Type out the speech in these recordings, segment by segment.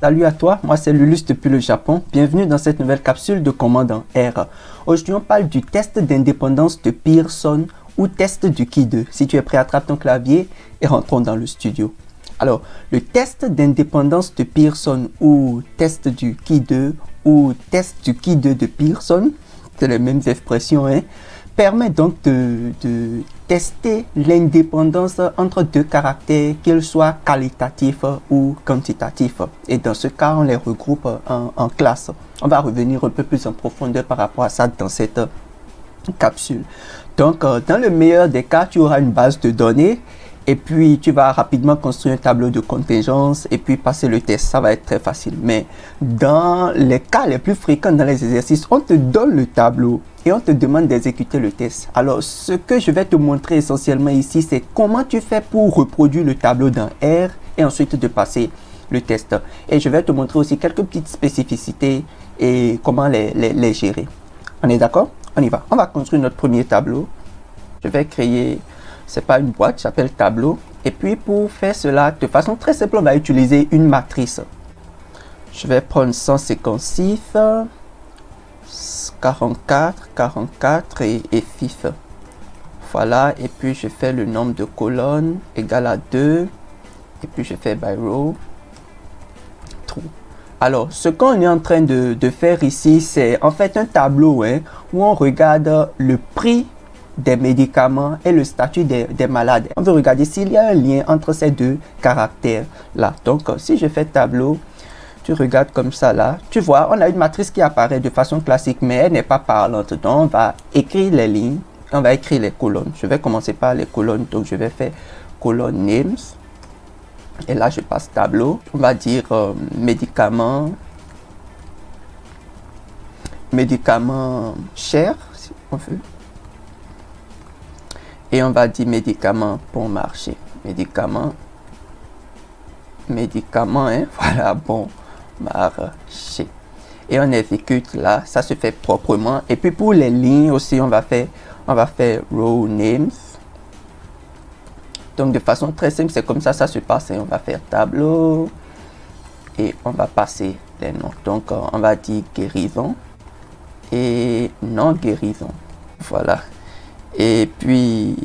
Salut à toi, moi c'est Lulus depuis le Japon. Bienvenue dans cette nouvelle capsule de commande en R. Aujourd'hui on parle du test d'indépendance de Pearson ou test du Ki 2. Si tu es prêt, attrape ton clavier et rentrons dans le studio. Alors, le test d'indépendance de Pearson ou test du Ki 2 ou test du Ki 2 de Pearson, c'est les mêmes expressions, permet donc de tester l'indépendance entre deux caractères, qu'ils soient qualitatifs ou quantitatifs. Et dans ce cas, on les regroupe en classes. On va revenir un peu plus en profondeur par rapport à ça dans cette capsule. Donc, dans le meilleur des cas, tu auras une base de données et puis tu vas rapidement construire un tableau de contingence et puis passer le test. Ça va être très facile. Mais dans les cas les plus fréquents dans les exercices, on te donne le tableau et on te demande d'exécuter le test. Alors, ce que je vais te montrer essentiellement ici, c'est comment tu fais pour reproduire le tableau dans R et ensuite de passer le test. Et je vais te montrer aussi quelques petites spécificités et comment les gérer. On est d'accord? On y va. On va construire notre premier tableau. Je vais créer, c'est pas une boîte, j'appelle tableau. Et puis pour faire cela, de façon très simple, on va utiliser une matrice. Je vais prendre 156, 44, 44 et FIF. Voilà, et puis je fais le nombre de colonnes égal à 2. Et puis je fais by row, true. Alors, ce qu'on est en train de faire ici, c'est en fait un tableau où on regarde le prix des médicaments et le statut des malades. On veut regarder s'il y a un lien entre ces deux caractères-là. Donc, si je fais tableau, tu regardes comme ça là, tu vois, on a une matrice qui apparaît de façon classique, mais elle n'est pas parlante. Donc, on va écrire les lignes, on va écrire les colonnes. Je vais commencer par les colonnes, donc je vais faire colonne names. Et là, je passe tableau. On va dire médicaments chers, si on veut. Et on va dire médicaments bon marché. Médicaments, voilà, bon marché. Et on exécute là, ça se fait proprement. Et puis pour les lignes aussi, on va faire row names. Donc de façon très simple, c'est comme ça se passe. On va faire tableau et on va passer les noms. Donc on va dire guérison et non guérison. Voilà. Et puis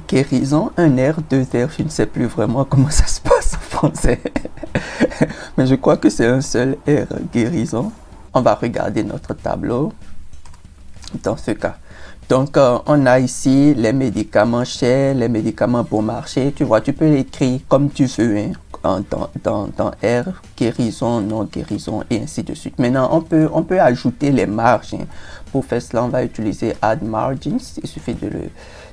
guérison, un R, deux R, je ne sais plus vraiment comment ça se passe en français. Mais je crois que c'est un seul R, guérison. On va regarder notre tableau dans ce cas. Donc, on a ici les médicaments chers, les médicaments bon marché. Tu vois, tu peux l'écrire comme tu veux dans R, guérison, non guérison et ainsi de suite. Maintenant, on peut ajouter les marges. Pour faire cela, on va utiliser add margins. Il suffit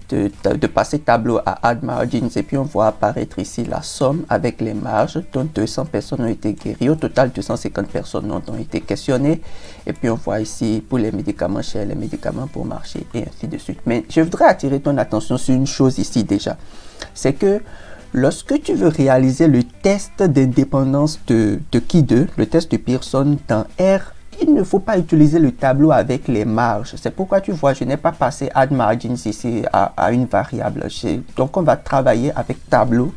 de passer tableau à add margins et puis on voit apparaître ici la somme avec les marges. Donc 200 personnes ont été guéries. Au total, 250 personnes ont été questionnées. Et puis on voit ici pour les médicaments chers, les médicaments pour marché et ainsi de suite. Mais je voudrais attirer ton attention sur une chose ici déjà. C'est que lorsque tu veux réaliser le test d'indépendance de Ki 2, le test de Pearson dans R, il ne faut pas utiliser le tableau avec les marges. C'est pourquoi tu vois, je n'ai pas passé add margins ici à une variable. Donc, on va travailler avec tableau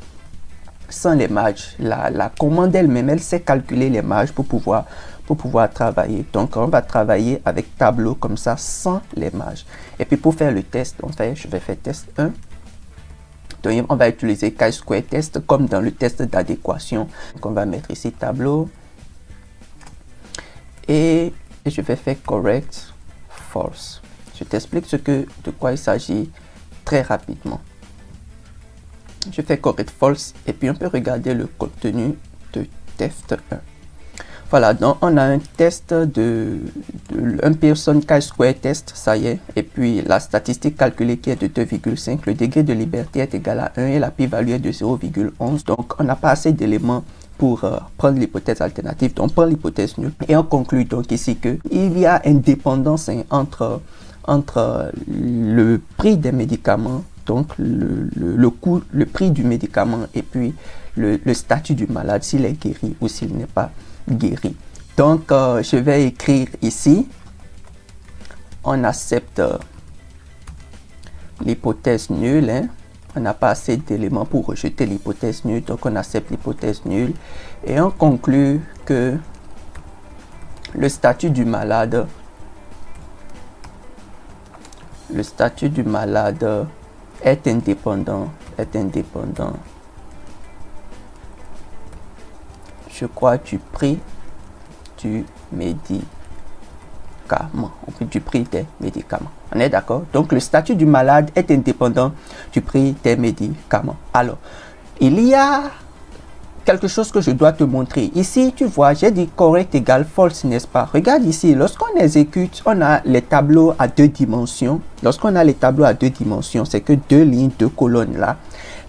sans les marges. La commande elle-même, elle sait calculer les marges pour pouvoir travailler. Donc, on va travailler avec tableau comme ça, sans les marges. Et puis, pour faire le test, je vais faire test 1. Donc, on va utiliser chi-square test comme dans le test d'adéquation. Donc, on va mettre ici tableau. Et je vais faire correct false. Je t'explique de quoi il s'agit très rapidement. Je fais correct false et puis on peut regarder le contenu de test 1. Voilà, donc on a un test un Pearson chi-square test, ça y est. Et puis la statistique calculée qui est de 2,5, le degré de liberté est égal à 1 et la p-value est de 0,11. Donc on n'a pas assez d'éléments pour prendre l'hypothèse alternative, donc on prend l'hypothèse nulle et on conclut donc ici que il y a indépendance entre le prix des médicaments, donc le coût, le prix du médicament et puis le statut du malade, s'il est guéri ou s'il n'est pas guéri. Donc je vais écrire ici, on accepte l'hypothèse nulle, On n'a pas assez d'éléments pour rejeter l'hypothèse nulle, donc on accepte l'hypothèse nulle. Et on conclut que le statut du malade est indépendant, je crois, du prix du médicament, du prix des médicaments. On est d'accord? Donc le statut du malade est indépendant du prix des médicaments. Alors, il y a quelque chose que je dois te montrer. Ici, tu vois, j'ai dit correct égale false, n'est-ce pas? Regarde ici, lorsqu'on exécute, on a les tableaux à 2 dimensions. Lorsqu'on a les tableaux à 2 dimensions, c'est que 2 lignes, 2 colonnes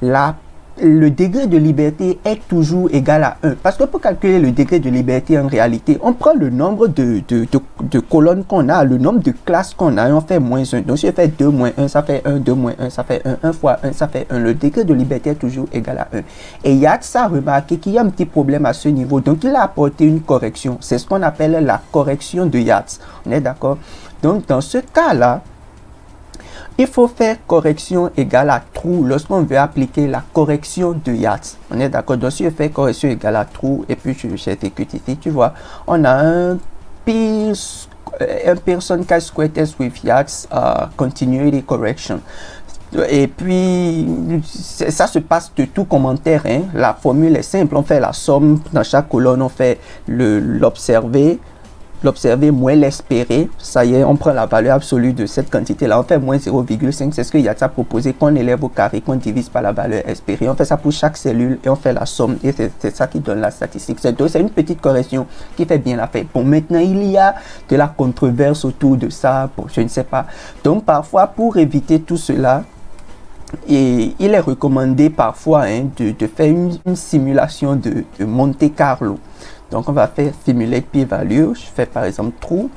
là. Le degré de liberté est toujours égal à 1. Parce que pour calculer le degré de liberté, en réalité, on prend le nombre de colonnes qu'on a, le nombre de classes qu'on a, et on fait moins 1. Donc, si je fais 2 moins 1, ça fait 1, 2 moins 1, ça fait 1, 1 fois 1, ça fait 1. Le degré de liberté est toujours égal à 1. Et Yates a remarqué qu'il y a un petit problème à ce niveau. Donc, il a apporté une correction. C'est ce qu'on appelle la correction de Yates. On est d'accord? Donc, dans ce cas-là, il faut faire correction égale à true lorsqu'on veut appliquer la correction de Yates. On est d'accord? Donc, si je fais correction égale à true et puis j'exécute ici, tu vois, on a un person chi-square test with Yates continuity correction. Et puis, ça se passe de tout commentaire. Hein. La formule est simple. On fait la somme dans chaque colonne. On fait l'observé moins l'espéré, ça y est, on prend la valeur absolue de cette quantité-là, on fait moins 0,5, c'est ce que Yates a proposé, qu'on élève au carré, qu'on divise par la valeur espérée. On fait ça pour chaque cellule et on fait la somme, et c'est ça qui donne la statistique. C'est une petite correction qui fait bien l'affaire. Bon, maintenant, il y a de la controverse autour de ça, bon, je ne sais pas. Donc, parfois, pour éviter tout cela, et il est recommandé parfois de faire une simulation de Monte Carlo. Donc, on va faire simulate p-value. Je fais par exemple true.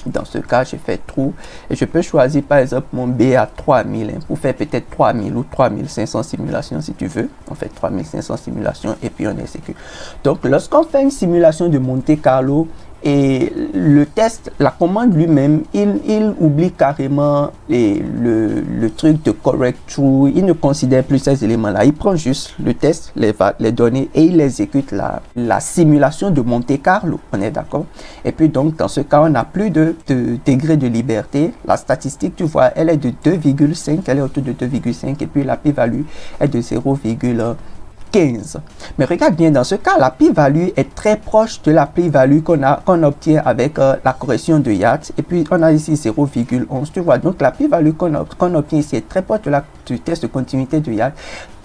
Dans ce cas, je fais true. Et je peux choisir par exemple mon B à 3000 pour faire peut-être 3000 ou 3500 simulations si tu veux. On fait 3500 simulations et puis on exécute. Donc, lorsqu'on fait une simulation de Monte Carlo, et le test, la commande lui-même, il oublie carrément le truc de correct true. Il ne considère plus ces éléments-là. Il prend juste le test, les données et il exécute la simulation de Monte Carlo. On est d'accord? Et puis donc, dans ce cas, on n'a plus de degré de liberté. La statistique, tu vois, elle est de 2,5. Elle est autour de 2,5 et puis la p-value est de 0,15. Mais regarde bien, dans ce cas, la p-value est très proche de la p-value qu'on obtient avec la correction de Yates. Et puis, on a ici 0,11. Tu vois, donc la p-value qu'on obtient ici est très proche du test de continuité de Yates.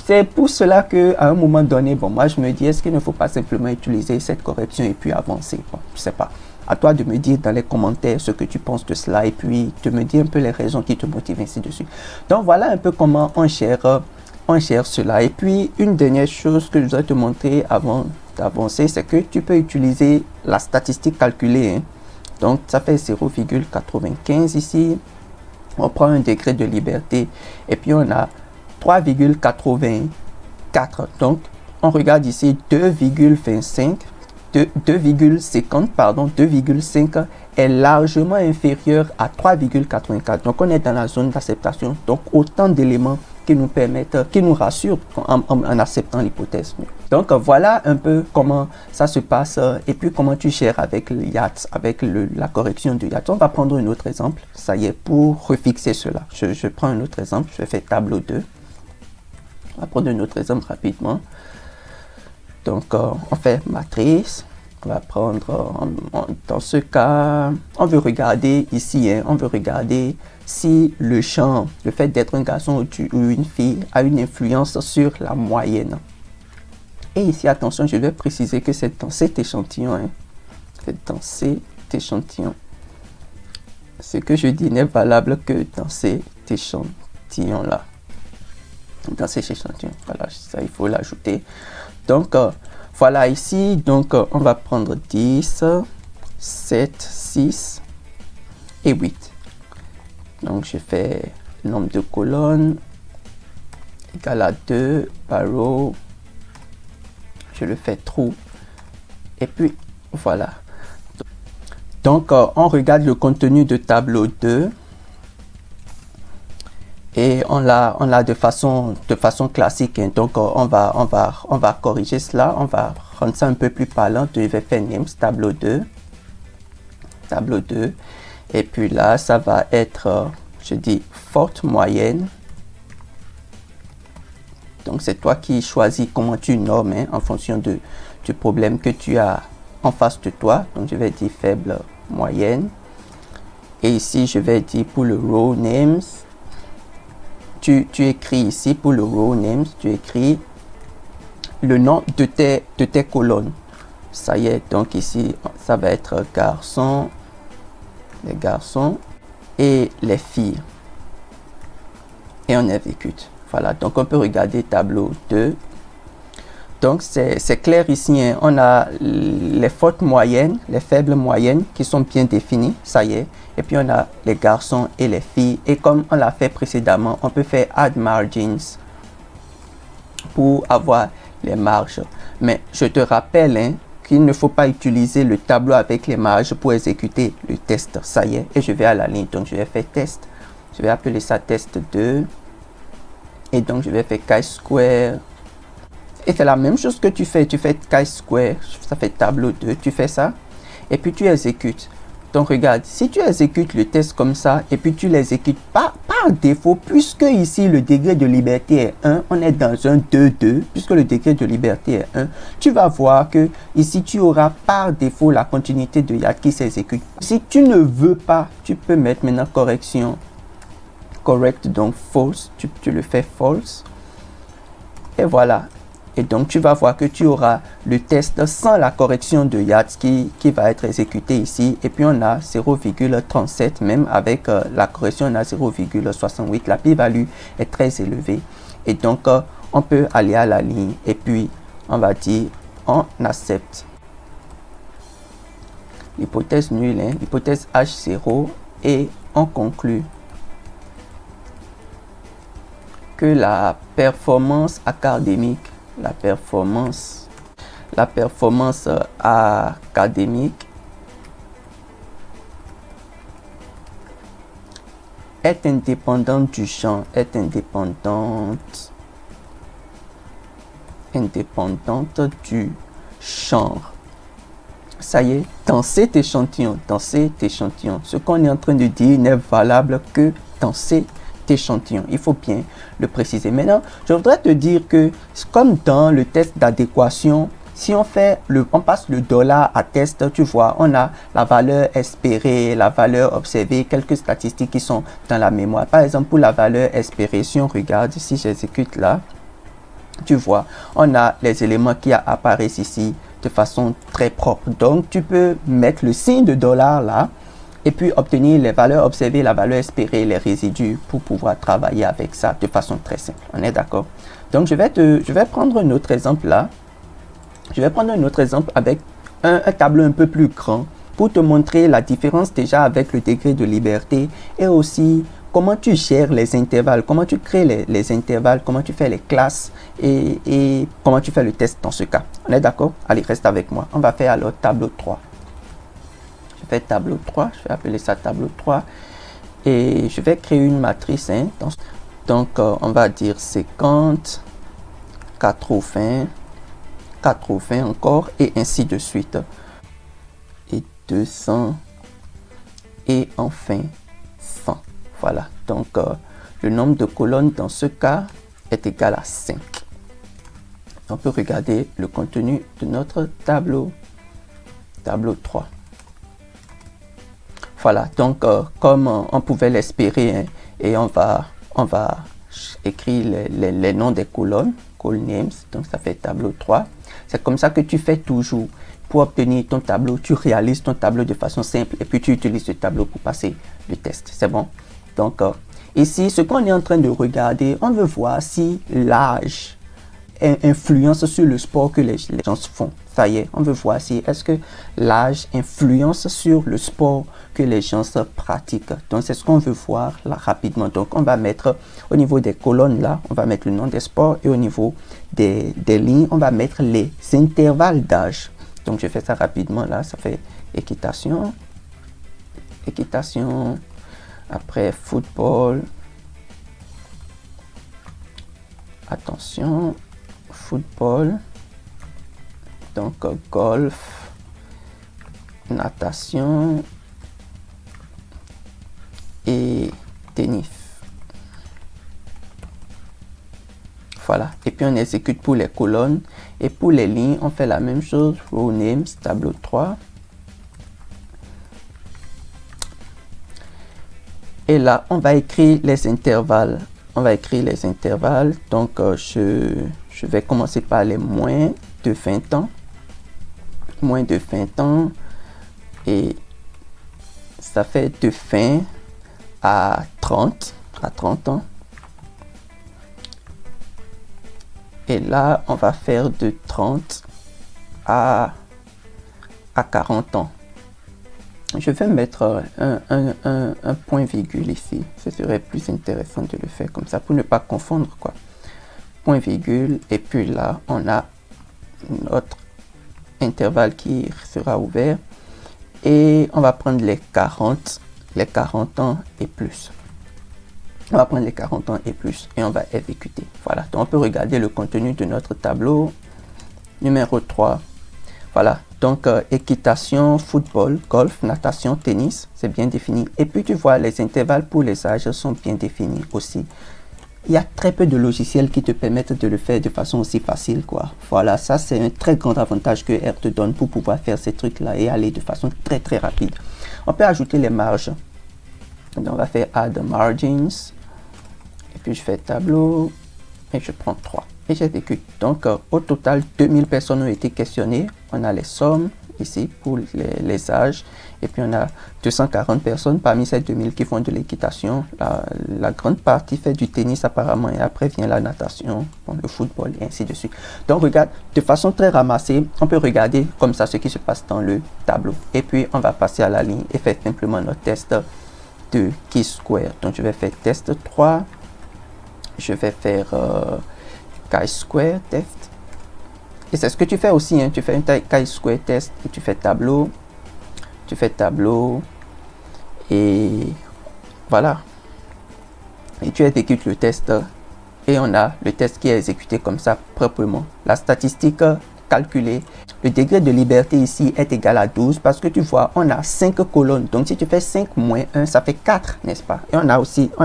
C'est pour cela qu'à un moment donné, bon, moi, je me dis, est-ce qu'il ne faut pas simplement utiliser cette correction et puis avancer? Bon, je ne sais pas. À toi de me dire dans les commentaires ce que tu penses de cela et puis de me dire un peu les raisons qui te motivent ainsi dessus. Donc, voilà un peu comment on gère cela. Et puis, une dernière chose que je dois te montrer avant d'avancer, c'est que tu peux utiliser la statistique calculée. Hein. Donc, ça fait 0,95 ici. On prend un degré de liberté et puis on a 3,84. Donc, on regarde ici 2,25. 2,50, pardon, 2,5 est largement inférieur à 3,84. Donc, on est dans la zone d'acceptation. Donc, autant d'éléments qui nous permettent, qui nous rassurent en acceptant l'hypothèse. Donc, voilà un peu comment ça se passe et puis comment tu gères avec le Yates, avec la correction du Yates. On va prendre un autre exemple. Ça y est, pour refixer cela. Je prends un autre exemple. Je fais tableau 2. On va prendre un autre exemple rapidement. Donc, on fait matrice. On va prendre, dans ce cas, on veut regarder ici, on veut regarder si le champ, le fait d'être un garçon ou une fille, a une influence sur la moyenne. Et ici, attention, je vais préciser que c'est dans cet échantillon. C'est dans cet échantillon. Ce que je dis n'est valable que dans cet échantillon-là. Dans cet échantillon. Voilà, ça, il faut l'ajouter. Donc, voilà ici. Donc, on va prendre 10, 7, 6 et 8. Donc, je fais le nombre de colonnes égal à 2, barreau. Je le fais true. Et puis, voilà. Donc, on regarde le contenu de tableau 2. Et on l'a de façon classique. Hein. Donc, on va corriger cela. On va rendre ça un peu plus parlant. Je vais faire names tableau 2. Tableau 2. Et puis là, ça va être, je dis, forte moyenne. Donc, c'est toi qui choisis comment tu nommes hein, en fonction du problème que tu as en face de toi. Donc, je vais dire faible moyenne. Et ici, je vais dire pour le row names. Tu écris ici pour le row names, tu écris le nom de tes colonnes. Ça y est, donc ici, ça va être garçons, les garçons et les filles. Et on exécute. Voilà, donc on peut regarder tableau 2. Donc c'est clair ici, hein. On a les fortes moyennes, les faibles moyennes qui sont bien définies, ça y est. Et puis on a les garçons et les filles. Et comme on l'a fait précédemment, on peut faire add margins pour avoir les marges. Mais je te rappelle hein, qu'il ne faut pas utiliser le tableau avec les marges pour exécuter le test. Ça y est, et je vais à la ligne. Donc je vais faire test. Je vais appeler ça test 2. Et donc je vais faire chi-square. Et c'est la même chose que tu fais chi-square, ça fait tableau 2, tu fais ça, et puis tu exécutes. Donc regarde, si tu exécutes le test comme ça, et puis tu l'exécutes par défaut, puisque ici le degré de liberté est 1, on est dans un 2-2, puisque le degré de liberté est 1, tu vas voir que ici tu auras par défaut la continuité de YAT qui s'exécute. Si tu ne veux pas, tu peux mettre maintenant correction, correct, donc false, tu le fais false, et voilà. Et donc, tu vas voir que tu auras le test sans la correction de YAT qui va être exécuté ici. Et puis, on a 0,37. Même avec la correction, on a 0,68. La p-value est très élevée. Et donc, on peut aller à la ligne. Et puis, on va dire, on accepte l'hypothèse nulle, hein, l'hypothèse H0. Et on conclut que la performance académique académique est indépendante du champ, indépendante du genre. Ça y est, dans cet échantillon, ce qu'on est en train de dire n'est valable que dans cet échantillon. Il faut bien le préciser. Maintenant, je voudrais te dire que comme dans le test d'adéquation, si on passe le dollar à test, tu vois, on a la valeur espérée, la valeur observée, quelques statistiques qui sont dans la mémoire. Par exemple, pour la valeur espérée, si on regarde, si j'exécute là, tu vois, on a les éléments qui apparaissent ici de façon très propre. Donc, tu peux mettre le signe de dollar là, et puis obtenir les valeurs observées, la valeur espérée, les résidus pour pouvoir travailler avec ça de façon très simple. On est d'accord? Donc, je vais prendre un autre exemple là. Je vais prendre un autre exemple avec un tableau un peu plus grand pour te montrer la différence déjà avec le degré de liberté et aussi comment tu gères les intervalles, comment tu crées les intervalles, comment tu fais les classes et comment tu fais le test dans ce cas. On est d'accord? Allez, reste avec moi. On va faire alors tableau 3. Je fais tableau 3, je vais appeler ça tableau 3 et je vais créer une matrice. Hein, donc, on va dire 50, 80, 80 encore et ainsi de suite. Et 200 et enfin 100. Voilà, donc le nombre de colonnes dans ce cas est égal à 5. On peut regarder le contenu de notre tableau 3. Voilà, donc comme on pouvait l'espérer, hein, et on va écrire les noms des colonnes, call names, donc ça fait tableau 3. C'est comme ça que tu fais toujours. Pour obtenir ton tableau, tu réalises ton tableau de façon simple et puis tu utilises ce tableau pour passer le test. C'est bon? Donc ici, ce qu'on est en train de regarder, on veut voir si l'âge influence sur le sport que les gens font. Ça y est, on veut voir si est-ce que l'âge influence sur le sport que les gens pratiquent. Donc c'est ce qu'on veut voir là rapidement. Donc on va mettre au niveau des colonnes là, on va mettre le nom des sports et au niveau des lignes, on va mettre les intervalles d'âge. Donc je fais ça rapidement là, ça fait équitation, après football, attention, football, donc golf, natation et tennis. Voilà, et puis on exécute pour les colonnes et pour les lignes on fait la même chose. Row names, tableau 3. Et là on va écrire les intervalles. Donc je vais commencer par les moins de 20 ans. Moins de 20 ans. Et ça fait de 20 à 30 ans. Et là, on va faire de 30 à 40 ans. Je vais mettre un point virgule ici. Ce serait plus intéressant de le faire comme ça pour ne pas confondre quoi. Point virgule et puis là, on a notre intervalle qui sera ouvert. Et on va prendre les 40 ans et plus. On va prendre les 40 ans et plus et on va exécuter. Voilà, donc on peut regarder le contenu de notre tableau. Numéro 3. Voilà, donc équitation, football, golf, natation, tennis, c'est bien défini. Et puis tu vois, les intervalles pour les âges sont bien définis aussi. Il y a très peu de logiciels qui te permettent de le faire de façon aussi facile, quoi. Voilà, ça c'est un très grand avantage que R te donne pour pouvoir faire ces trucs-là et aller de façon très très rapide. On peut ajouter les marges. Donc on va faire Add Margins. Et puis je fais tableau et je prends 3 et j'exécute. Donc au total 2000 personnes ont été questionnées. On a les sommes ici pour les âges et puis on a 240 personnes parmi ces 2000 qui font de l'équitation. La grande partie fait du tennis apparemment et après vient la natation, bon, le football et ainsi de suite. Donc regarde, de façon très ramassée, on peut regarder comme ça ce qui se passe dans le tableau et puis on va passer à la ligne et faire simplement notre test de chi-square. Donc je vais faire test 3. Je vais faire chi-square test. Et c'est ce que tu fais aussi. Hein. Tu fais un chi-square test et tu fais tableau. Tu fais tableau. Et voilà. Et tu exécutes le test. Et on a le test qui est exécuté comme ça proprement. La statistique calculée. Le degré de liberté ici est égal à 12 parce que tu vois, on a 5 colonnes. Donc, si tu fais 5 moins 1, ça fait 4, n'est-ce pas? Et on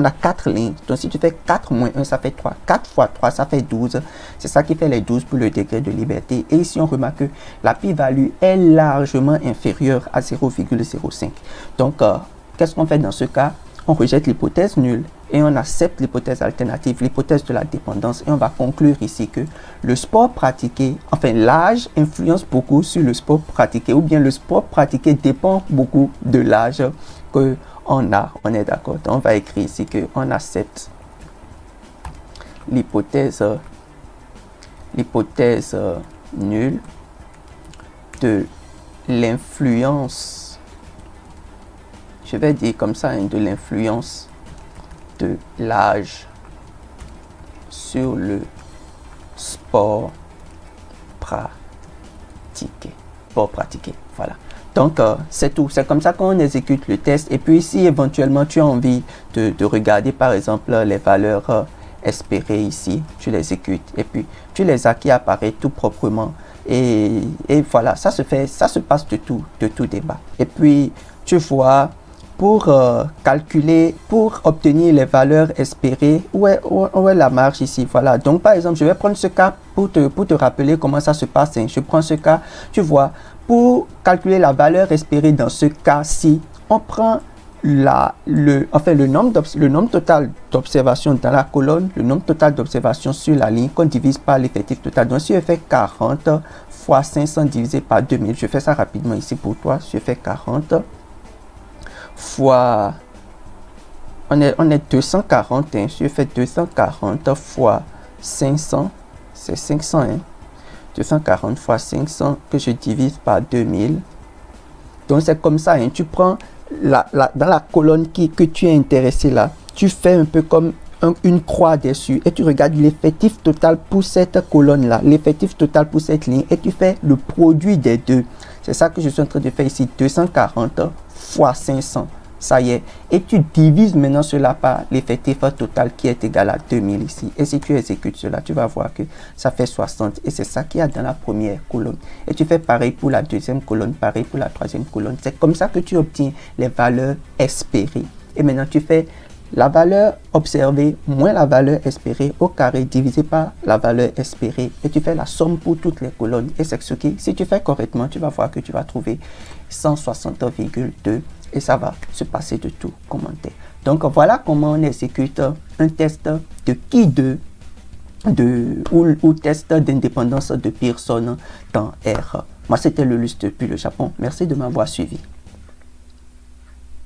a 4 lignes. Donc, si tu fais 4 moins 1, ça fait 3. 4 fois 3, ça fait 12. C'est ça qui fait les 12 pour le degré de liberté. Et ici, on remarque que la pi-value est largement inférieure à 0,05. Donc, qu'est-ce qu'on fait dans ce cas? On rejette l'hypothèse nulle et on accepte l'hypothèse alternative, l'hypothèse de la dépendance. Et on va conclure ici que le sport pratiqué, enfin l'âge influence beaucoup sur le sport pratiqué ou bien le sport pratiqué dépend beaucoup de l'âge qu'on a. On est d'accord. On va écrire ici qu'on accepte l'hypothèse nulle de l'influence. Je vais dire comme ça, hein, de l'influence de l'âge sur le sport pratiqué. Voilà. Donc, c'est tout. C'est comme ça qu'on exécute le test. Et puis, si éventuellement tu as envie de regarder, par exemple, les valeurs espérées ici, tu les exécutes. Et puis, tu les as qui apparaissent tout proprement. Et voilà, ça se passe de tout débat. Et puis, tu vois, pour calculer, pour obtenir les valeurs espérées, où est la marge ici? Voilà. Donc, par exemple, je vais prendre ce cas pour te rappeler comment ça se passe. Hein. Je prends ce cas, tu vois, pour calculer la valeur espérée dans ce cas-ci, on prend le nombre total d'observations dans la colonne, le nombre total d'observations sur la ligne qu'on divise par l'effectif total. Donc, si je fais 40 fois 500 divisé par 2000, je fais ça rapidement ici pour toi, je fais 40 fois, on est 240, hein. Si je fais 240 fois 500, c'est 500, hein. 240 fois 500 que je divise par 2000. Donc c'est comme ça, hein. Tu prends dans la colonne que tu es intéressé là, tu fais un peu comme une croix dessus et tu regardes l'effectif total pour cette colonne là, l'effectif total pour cette ligne et tu fais le produit des deux. C'est ça que je suis en train de faire ici, 240 fois 500. Ça y est. Et tu divises maintenant cela par l'effectif total qui est égal à 2000 ici. Et si tu exécutes cela, tu vas voir que ça fait 60. Et c'est ça qu'il y a dans la première colonne. Et tu fais pareil pour la deuxième colonne, pareil pour la troisième colonne. C'est comme ça que tu obtiens les valeurs espérées. Et maintenant, tu fais la valeur observée moins la valeur espérée au carré divisé par la valeur espérée. Et tu fais la somme pour toutes les colonnes. Et c'est ce qui, si tu fais correctement, tu vas voir que tu vas trouver 160,2. Et ça va se passer de tout commentaire. Donc voilà comment on exécute un test de Ki2 ou test d'indépendance de Pearson dans R. Moi c'était Lulus depuis le Japon. Merci de m'avoir suivi.